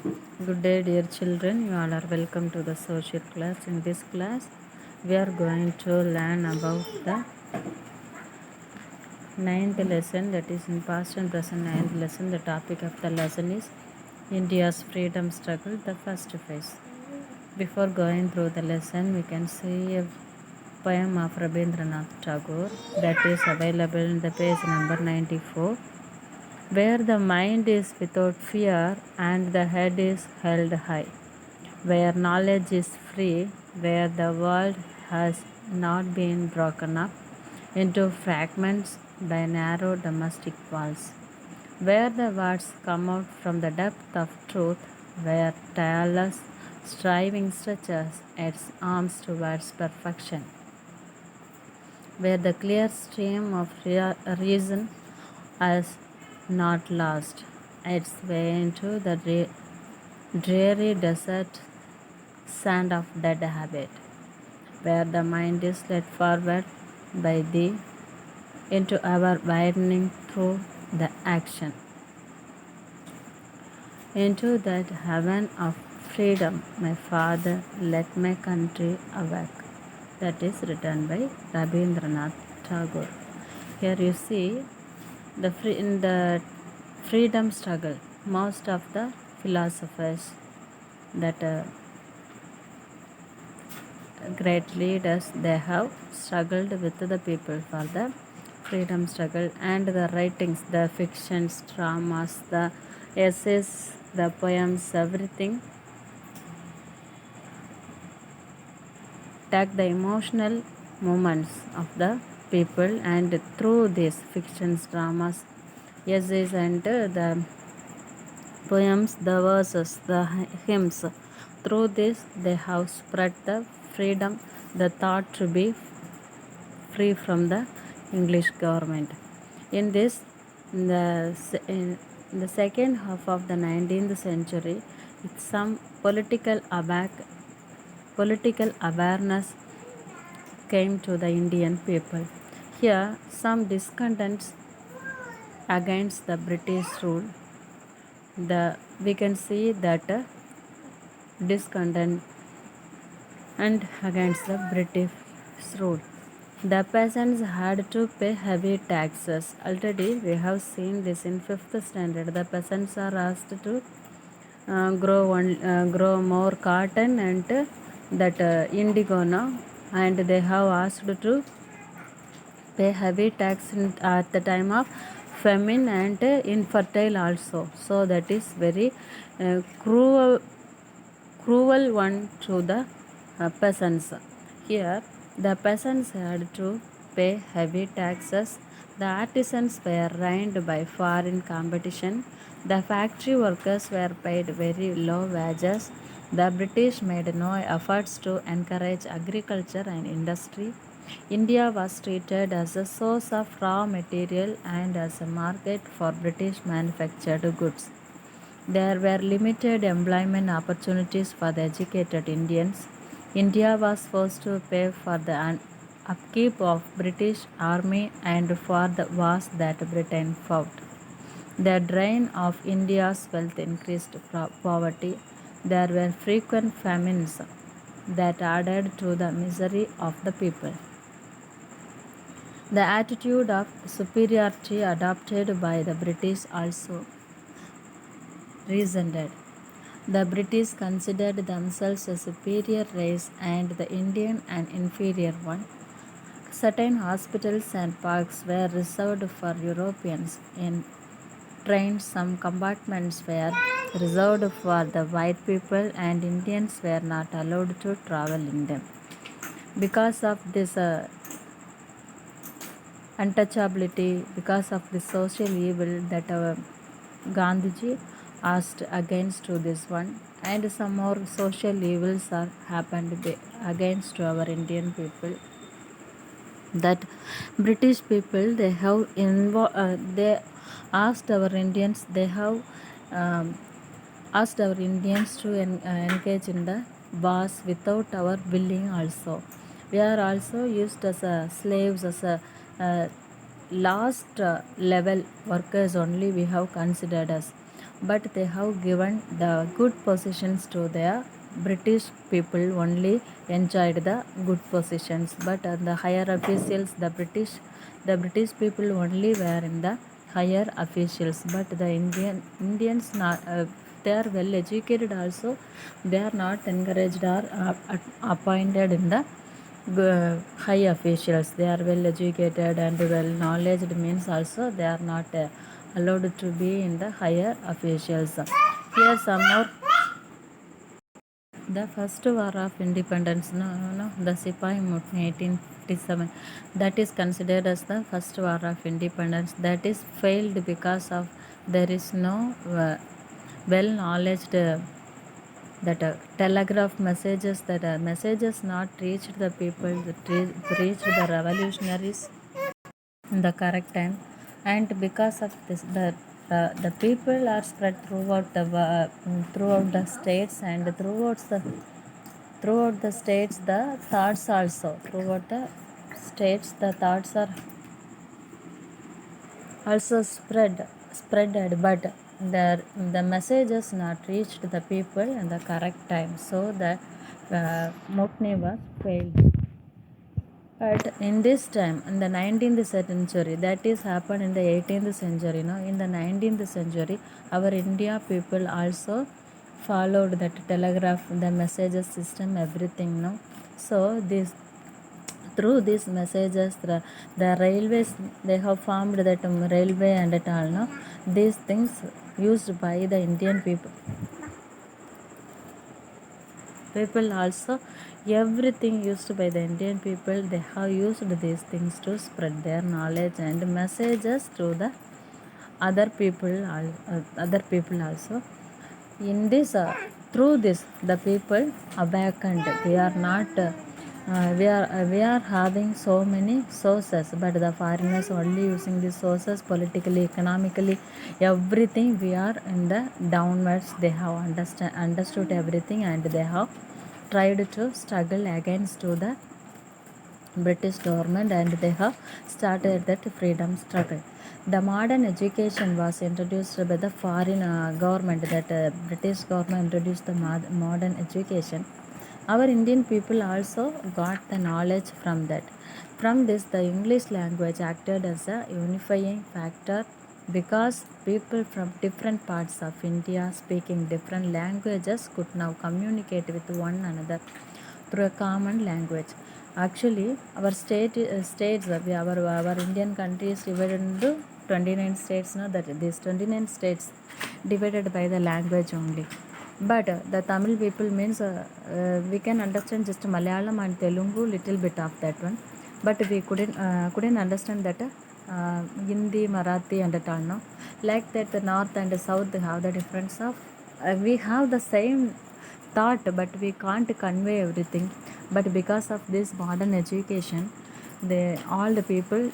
Good day, dear children. You all are welcome to the social class. In this class, we are going to learn about the ninth lesson, that is in past and present ninth lesson. The topic of the lesson is India's freedom struggle, the first phase. Before going through the lesson, we can see a poem of Rabindranath Tagore that is available in the page number 94. Where the mind is without fear and the head is held high, where knowledge is free, where the world has not been broken up into fragments by narrow domestic walls, where the words come out from the depth of truth, where tireless striving stretches its arms towards perfection, where the clear stream of reason has not lost its way into the dreary desert sand of dead habit, where the mind is led forward by thee into our widening through the action, into that heaven of freedom, my Father, let my country awake. That is written by Rabindranath Tagore. Here you see in the freedom struggle, most of the philosophers that great leaders, they have struggled with the people for the freedom struggle, and the writings, the fictions, dramas, the essays, the poems, everything take the emotional moments of the people, and through these fictions, dramas, essays, and the poems, the verses, the hymns, through this they have spread the freedom, the thought to be free from the English government. In this, in the second half of the 19th century, with some political awareness came to the Indian people. Here, some discontents against the British rule. We can see that discontent and against the British rule. The peasants had to pay heavy taxes. Already we have seen this in 5th standard. The peasants are asked to grow more cotton and that indigo now, and they have asked to pay heavy tax at the time of famine and infertile also. So that is very cruel one to the peasants. Here, the peasants had to pay heavy taxes. The artisans were reigned by foreign competition. The factory workers were paid very low wages. The British made no efforts to encourage agriculture and industry. India was treated as a source of raw material and as a market for British manufactured goods. There were limited employment opportunities for the educated Indians. India was forced to pay for the upkeep of British army and for the wars that Britain fought. The drain of India's wealth increased poverty. There were frequent famines that added to the misery of the people. The attitude of superiority adopted by the British also resented. The British considered themselves a superior race and the Indian an inferior one. Certain hospitals and parks were reserved for Europeans. In trains, some compartments were reserved for the white people, and Indians were not allowed to travel in them. Because of this untouchability, because of the social evil that our Gandhiji asked against to this one, and some more social evils are happened against to our Indian people. That British people, they have they asked our Indians, they have um, asked our Indians to engage in the wars without our willing also. We are also used as slaves, as a last level workers only we have considered us. but they have given the good positions to their British people only enjoyed the good positions, but the higher officials, the British people only were in the higher officials, but the Indians not they are well educated also, they are not encouraged or appointed in the high officials. They are well educated and well knowledge means also they are not allowed to be in the higher officials. Here some more. The first war of independence, the Sipahi Mutiny 1857, that is considered as the first war of independence. That is failed because of there is no well knowledge that telegraph messages, that messages not reached the people, reached the revolutionaries in the correct time, and because of this the people are spread throughout the states, and throughout the states the thoughts also, throughout the states the thoughts are also spreaded, but the the messages not reached the people in the correct time, so the mutiny was failed. But in this time, in the 19th century, that is happened in the 18th century. In the 19th century, our India people also followed that telegraph, the messages system, everything. So this through these messages, the railways, they have formed that railway and all. These things used by the Indian people also, everything used by the Indian people, they have used these things to spread their knowledge and messages to the other people also. In this through this the people awakened. We are not we are having so many sources, but the foreigners only using these sources politically, economically, everything. We are in the downwards. They have understood everything, and they have tried to struggle against to the British government, and they have started that freedom struggle. The modern education was introduced by the foreign government, that British government introduced the modern education. Our Indian people also got the knowledge from that. From this, the English language acted as a unifying factor because people from different parts of India speaking different languages could now communicate with one another through a common language. Actually, our states, our Indian country is divided into 29 states. That these 29 states divided by the language only. But the Tamil people means we can understand just Malayalam and Telugu, little bit of that one. But we couldn't understand that Hindi, Marathi, and all. No, like that the north and the south have the difference of. We have the same thought, but we can't convey everything. But because of this modern education, all the people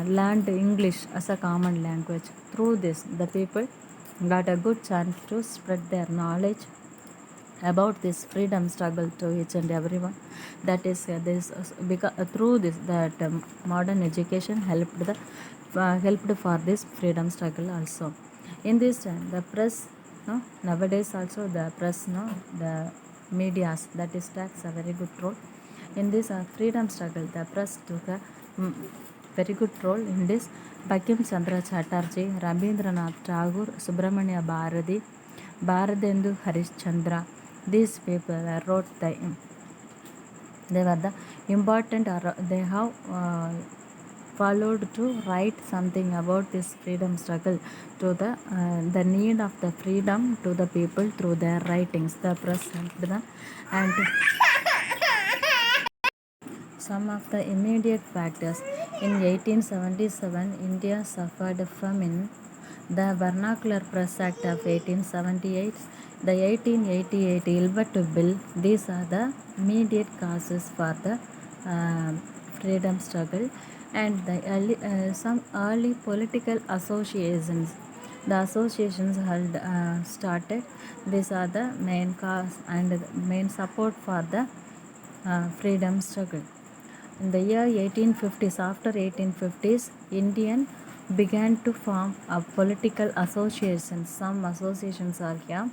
learned English as a common language. Through this, the people got a good chance to spread their knowledge about this freedom struggle to each and everyone. That is this because through this that modern education helped for this freedom struggle also. In this time, the press, nowadays also the press, the medias, that is takes a very good role in this freedom struggle. The press took a very good role in this. Bankim Chandra Chatterjee, Rabindranath Tagore, Subramania Bharati, Bharadendu Harishchandra, these people wrote they were the important, or they have followed to write something about this freedom struggle to the need of the freedom to the people through their writings. The press helped them, and some of the immediate factors. In 1877, India suffered famine. The Vernacular Press Act of 1878, the 1888 Ilbert Bill, these are the immediate causes for the freedom struggle. And some early political associations. The associations held started. These are the main cause and the main support for the freedom struggle. In the year 1850s, after 1850s, Indian began to form a political associations. Some associations are here.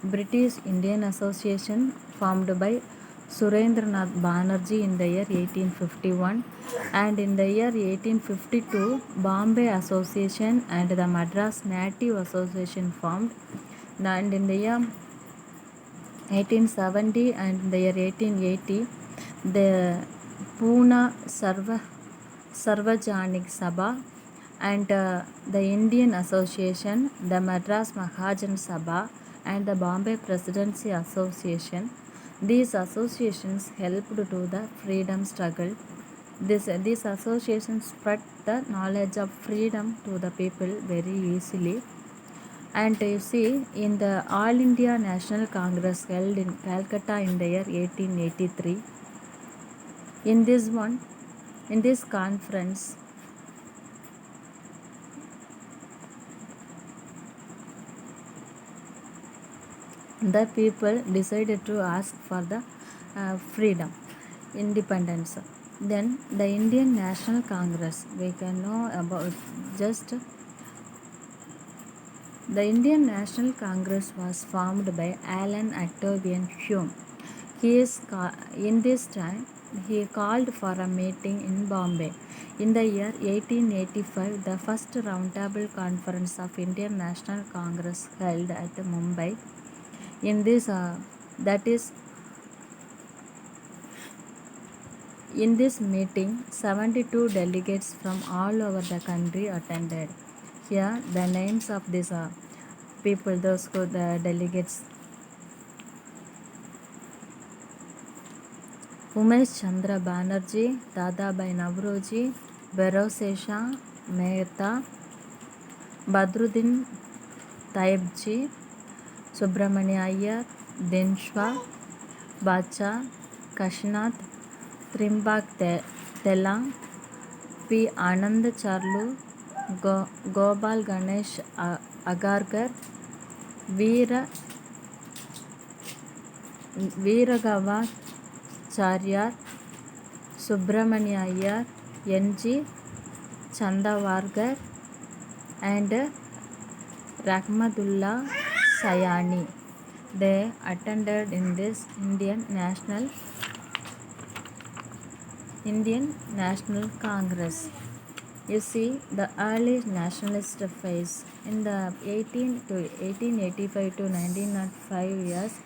British Indian Association formed by Surendranath Banerjee in the year 1851, and in the year 1852 Bombay Association and the Madras Native Association formed, and in the year 1870 and in the year 1880 the Pune Sarvajanik Sabha and the Indian Association, the Madras Mahajan Sabha and the Bombay Presidency Association. These associations helped to the freedom struggle. These associations spread the knowledge of freedom to the people very easily. And you see, in the All India National Congress held in Calcutta in the year 1883, in this conference, the people decided to ask for the freedom, independence. Then the Indian National Congress, we can know about just the Indian National Congress was formed by Alan Octavian Hume. In this time, he called for a meeting in Bombay. In the year 1885, the first roundtable conference of Indian National Congress held at Mumbai. In this, that is, in this meeting, 72 delegates from all over the country attended. Here, the names of these people, those who the delegates: Umesh Chandra Banerjee, Dadabhai Navroji, Berosesha Mehta, Badruddin Taibji, Subramania Iyer, Dinshwa, Bacha, Kashinath, Trimbak Telang, P. Anand Charlu, Gopal Ganesh Agarkar, Veeragava Charyar, Subramania Iyer, N.G. Chandavarkar, and Rahmatullah Sayani. They attended in this Indian National Congress. You see, the early nationalist phase in the 1885 to 1905 years,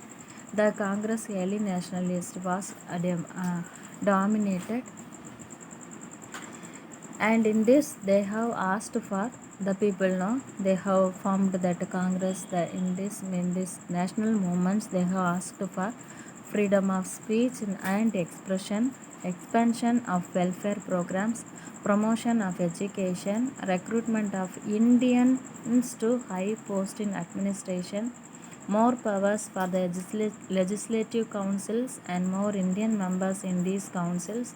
the Congress early nationalist was dominated, and in this they have asked for the people. Now they have formed that Congress. In this national movements, they have asked for freedom of speech and expression, expansion of welfare programs, promotion of education, recruitment of Indians to high posts in administration, more powers for the legislative councils and more Indian members in these councils,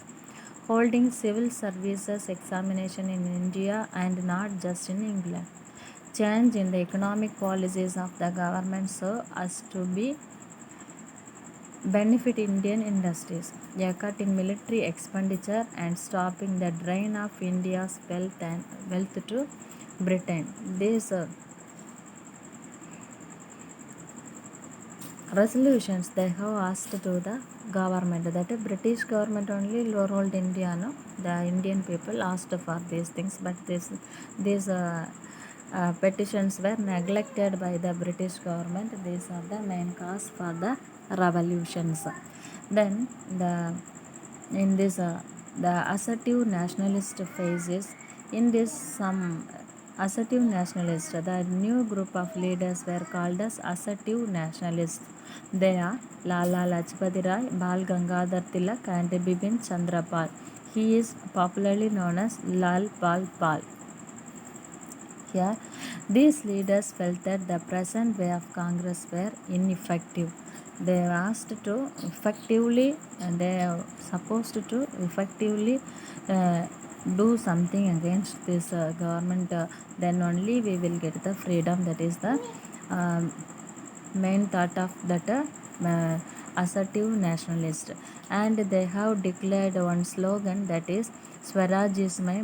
holding civil services examination in India and not just in England, change in the economic policies of the government so as to be benefit Indian industries, a cut in military expenditure and stopping the drain of India's wealth to Britain. These resolutions they have asked to the government, that a British government only ruled India. No, the Indian people asked for these things, but these petitions were neglected by the British government. These are the main cause for the revolutions. Then in this the assertive nationalist phases. In this, some assertive nationalists, the new group of leaders were called as assertive nationalists. They are Lala Lajpati Rai, Bal Gangadhar Tilak, and Bipin Chandra Pal. He is popularly known as Lal Pal Pal. Here, these leaders felt that the present way of Congress were ineffective. They were asked to effectively, and they are supposed to effectively do something against this government. Then only we will get the freedom. That is the um, main thought of that assertive nationalist. And they have declared one slogan, that is Swaraj is my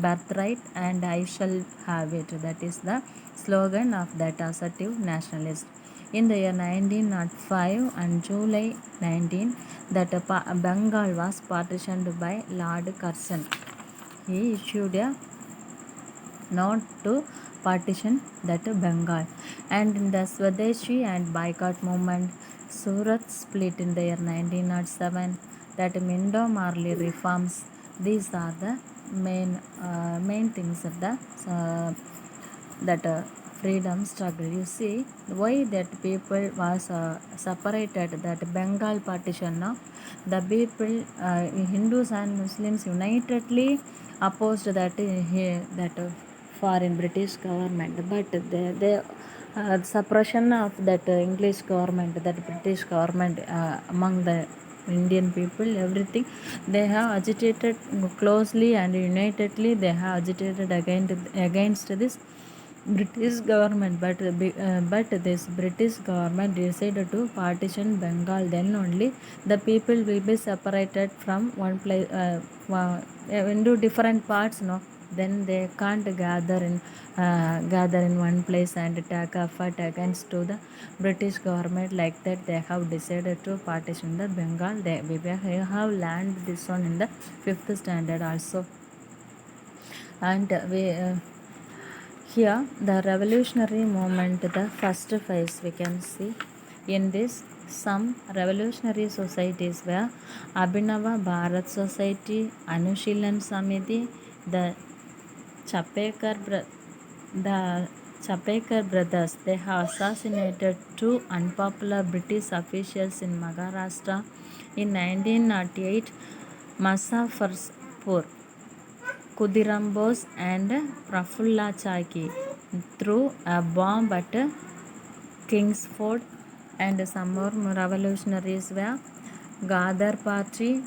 birthright and I shall have it. That is the slogan of that assertive nationalist. In the year 1905 and July 19, that Bengal was partitioned by Lord Curzon. He issued a not to partition that Bengal. And in the Swadeshi and boycott movement, Surat split in the year 1907. That Mindo Marley reforms. These are the main things of the that freedom struggle. You see why that people was separated, that Bengal partition. Now the people, Hindus and Muslims unitedly opposed that foreign British government, but the suppression of that English government, that British government among the Indian people, everything they have agitated closely and unitedly. They have agitated against this British government, but this British government decided to partition Bengal. Then only the people will be separated from one place into different parts. No, then they can't gather in one place and take effort against to the British government. Like that, they have decided to partition the Bengal. We have learned this one in the 5th standard also, and we. Here, the revolutionary movement, the first phase, we can see in this. Some revolutionary societies were Abhinava Bharat Society, Anushilan Samiti, the Chapekar, the Chapekar brothers. They have assassinated two unpopular British officials in Maharashtra in 1908. Muzaffarpur, Khudiram Bose and Prafulla Chaki threw a bomb at Kingsford, and some more revolutionaries were Ghadar Party,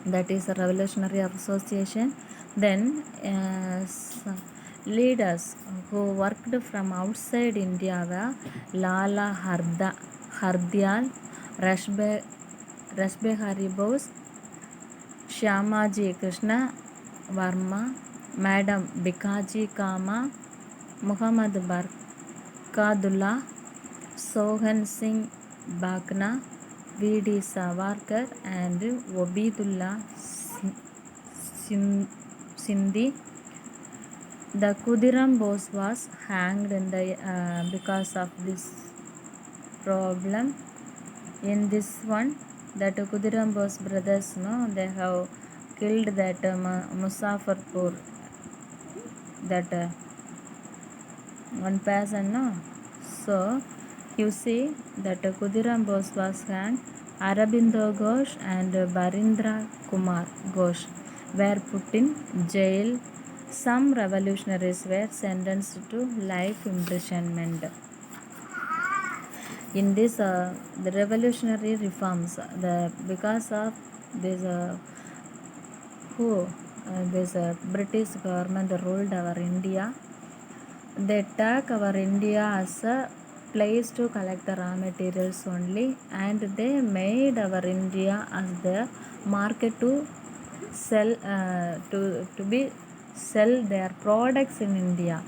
that is a revolutionary association. Then leaders who worked from outside India were Lala Hardyal, Rashbehari Bose, Shyamaji Krishna Varma, Madam Bikaji Kama, Muhammad Barkadullah, Sohan Singh Bhakna, V.D. Savarkar, and Obidullah Sindhi. The Khudiram Bose was hanged in the because of this problem. In this one, that Khudiram Bose brothers, no, they have killed that Muzaffarpur, that one person, no. So you see that Khudiram Bose was hanged. Arabindo Ghosh and Barindra Kumar Ghosh were put in jail. Some revolutionaries were sentenced to life imprisonment. In this, the revolutionary reforms, because of this this British government ruled our India. They take our India as a place to collect the raw materials only, and they made our India as the market to sell to be sell their products in India.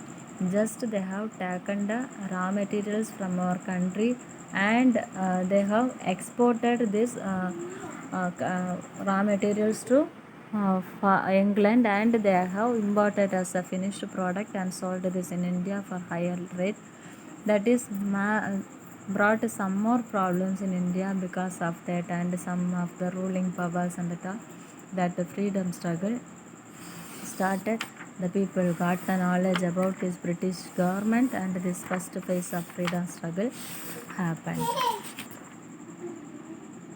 Just they have taken the raw materials from our country, and they have exported this raw materials to England, and they have imported as a finished product and sold this in India for higher rate. That is brought some more problems in India because of that, and some of the ruling powers and that the freedom struggle started. The people got the knowledge about this British government, and this first phase of freedom struggle happened.